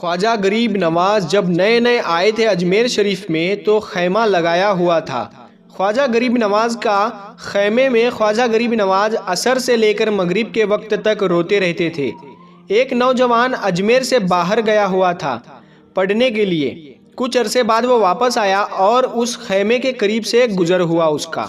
خواجہ غریب نواز جب نئے نئے آئے تھے اجمیر شریف میں تو خیمہ لگایا ہوا تھا۔ خواجہ غریب نواز کا خیمے میں خواجہ غریب نواز عصر سے لے کر مغرب کے وقت تک روتے رہتے تھے۔ ایک نوجوان اجمیر سے باہر گیا ہوا تھا پڑھنے کے لیے۔ کچھ عرصے بعد وہ واپس آیا اور اس خیمے کے قریب سے گزر ہوا اس کا،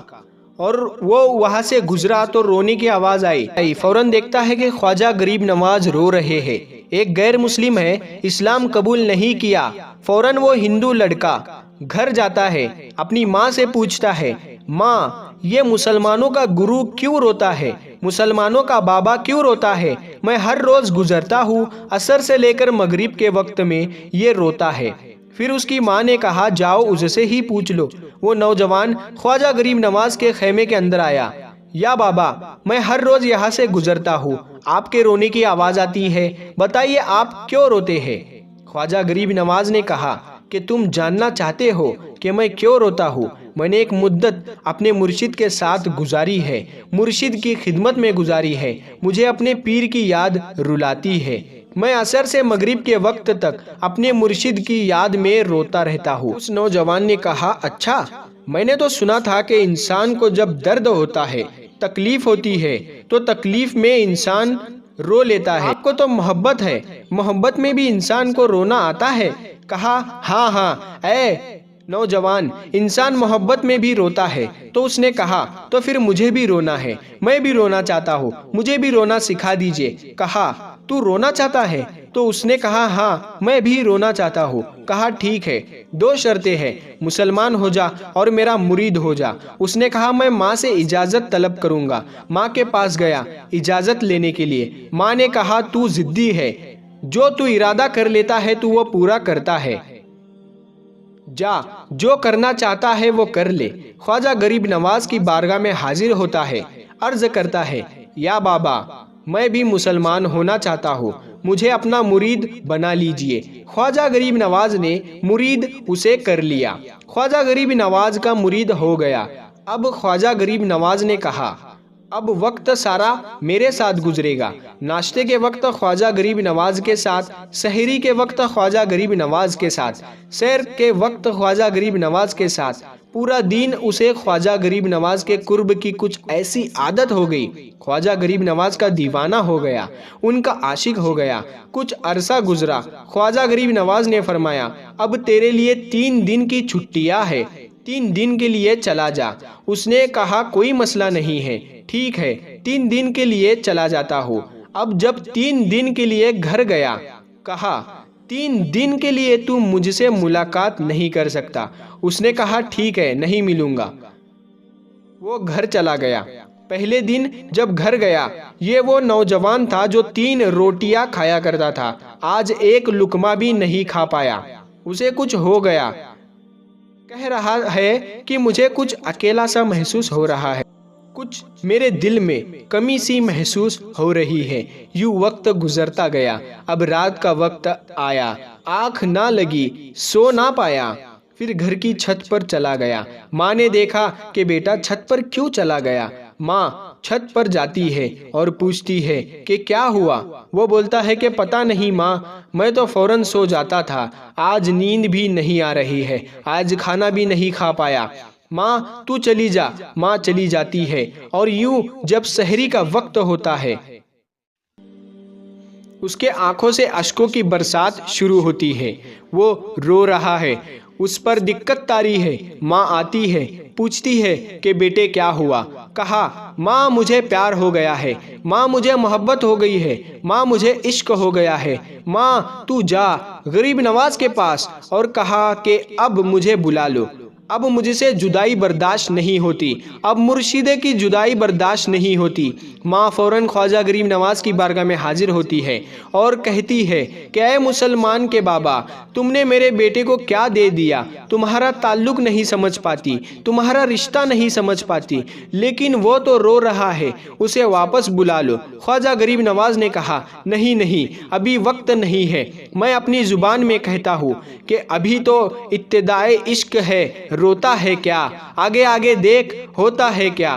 اور وہ وہاں سے گزرا تو رونے کی آواز آئی۔ فوراً دیکھتا ہے کہ خواجہ غریب نواز رو رہے ہیں۔ ایک غیر مسلم ہے، اسلام قبول نہیں کیا۔ فوراً وہ ہندو لڑکا گھر جاتا ہے، اپنی ماں سے پوچھتا ہے، ماں یہ مسلمانوں کا گرو کیوں روتا ہے؟ مسلمانوں کا بابا کیوں روتا ہے؟ میں ہر روز گزرتا ہوں، عصر سے لے کر مغرب کے وقت میں یہ روتا ہے۔ پھر اس کی ماں نے کہا، جاؤ اس سے ہی پوچھ لو۔ وہ نوجوان خواجہ غریب نواز کے خیمے کے اندر آیا۔ یا بابا، میں ہر روز یہاں سے گزرتا ہوں، آپ کے رونے کی آواز آتی ہے، بتائیے آپ کیوں روتے ہیں؟ خواجہ غریب نواز نے کہا کہ تم جاننا چاہتے ہو کہ میں کیوں روتا ہوں؟ میں نے ایک مدت اپنے مرشد کے ساتھ گزاری ہے، مرشد کی خدمت میں گزاری ہے، مجھے اپنے پیر کی یاد رلاتی ہے۔ میں عصر سے مغرب کے وقت تک اپنے مرشد کی یاد میں روتا رہتا ہوں۔ اس نوجوان نے کہا، اچھا، میں نے تو سنا تھا کہ انسان کو جب درد ہوتا ہے، تکلیف ہوتی ہے، تو تکلیف میں انسان رو لیتا ہے۔ آپ کو تو محبت ہے، محبت میں بھی انسان کو رونا آتا ہے؟ کہا، ہاں ہاں اے نوجوان، انسان محبت میں بھی روتا ہے۔ تو اس نے کہا، تو پھر مجھے بھی رونا ہے، میں بھی رونا چاہتا ہوں، مجھے بھی رونا سکھا دیجئے۔ کہا، تو رونا چاہتا ہے؟ تو اس نے کہا، ہاں میں بھی رونا چاہتا ہوں۔ کہا، ٹھیک ہے، دو شرطیں ہیں، مسلمان ہو جا اور میرا مرید ہو جا۔ اس نے کہا، میں ماں سے اجازت طلب کروں گا۔ ماں کے پاس گیا اجازت لینے کے لیے۔ ماں نے کہا، تو ضدی ہے، جو تو ارادہ کر لیتا ہے تو وہ پورا کرتا ہے، جا جو کرنا چاہتا ہے وہ کر لے۔ خواجہ غریب نواز کی بارگاہ میں حاضر ہوتا ہے، عرض کرتا ہے، یا بابا، میں بھی مسلمان ہونا چاہتا ہوں، مجھے اپنا مرید بنا لیجئے۔ خواجہ غریب نواز نے مرید اسے کر لیا۔ خواجہ غریب نواز کا مرید ہو گیا۔ اب خواجہ غریب نواز نے کہا، اب وقت سارا میرے ساتھ گزرے گا۔ ناشتے کے وقت خواجہ غریب نواز کے ساتھ، سحری کے وقت خواجہ غریب نواز کے ساتھ، سحر کے وقت خواجہ غریب نواز کے ساتھ۔ پورا دن اسے خواجہ غریب نواز کے قرب کی کچھ ایسی عادت ہو گئی، خواجہ غریب نواز کا دیوانہ ہو گیا، ان کا عاشق ہو گیا۔ کچھ عرصہ گزرا، خواجہ غریب نواز نے فرمایا، اب تیرے لیے 3 دن کی چھٹیاں ہے، 3 دن کے لیے چلا جا۔ اس نے کہا، کوئی مسئلہ نہیں ہے، ٹھیک ہے، 3 دن کے لیے چلا جاتا ہوں۔ اب جب 3 دن کے لیے گھر گیا، کہا، 3 دن کے لیے تو مجھ سے ملاقات نہیں کر سکتا۔ اس نے کہا، ٹھیک ہے، نہیں ملوں گا۔ وہ گھر چلا گیا۔ پہلے دن جب گھر گیا، یہ وہ نوجوان تھا جو 3 روٹیاں کھایا کرتا تھا، آج ایک لقمہ بھی نہیں کھا پایا۔ اسے کچھ ہو گیا، کہہ رہا ہے کہ مجھے کچھ اکیلا سا محسوس ہو رہا ہے، کچھ میرے دل میں کمی سی محسوس ہو رہی ہے۔ یوں وقت گزرتا گیا۔ اب رات کا وقت آیا، آنکھ نہ لگی، سو نہ پایا۔ پھر گھر کی چھت پر چلا گیا۔ ماں نے دیکھا کہ بیٹا چھت پر کیوں چلا گیا؟ ماں چھت پر جاتی ہے اور پوچھتی ہے کہ کیا ہوا؟ وہ بولتا ہے کہ پتہ نہیں ماں، میں تو فوراً سو جاتا تھا، آج نیند بھی نہیں آ رہی ہے، آج کھانا بھی نہیں کھا پایا۔ ماں تو چلی جا۔ ماں چلی جاتی ہے، اور یوں جب سحری کا وقت ہوتا ہے، اس کے آنکھوں سے اشکوں کی برسات شروع ہوتی ہے۔ وہ رو رہا ہے، اس پر دقت طاری ہے۔ ماں آتی ہے، پوچھتی ہے کہ بیٹے کیا ہوا؟ کہا، ماں مجھے پیار ہو گیا ہے، ماں مجھے محبت ہو گئی ہے، ماں مجھے عشق ہو گیا ہے۔ ماں تو جا غریب نواز کے پاس اور کہا کہ اب مجھے بلا لو، اب مجھ سے جدائی برداشت نہیں ہوتی، اب مرشد کی جدائی برداشت نہیں ہوتی۔ ماں فوراً خواجہ غریب نواز کی بارگاہ میں حاضر ہوتی ہے اور کہتی ہے کہ اے مسلمان کے بابا، تم نے میرے بیٹے کو کیا دے دیا؟ تمہارا تعلق نہیں سمجھ پاتی، تمہارا رشتہ نہیں سمجھ پاتی، لیکن وہ تو رو رہا ہے، اسے واپس بلا لو۔ خواجہ غریب نواز نے کہا، نہیں نہیں، ابھی وقت نہیں ہے، میں اپنی زبان میں کہتا ہوں کہ ابھی تو ابتدائے عشق ہے، روتا ہے کیا؟ آگے آگے دیکھ، ہوتا ہے کیا؟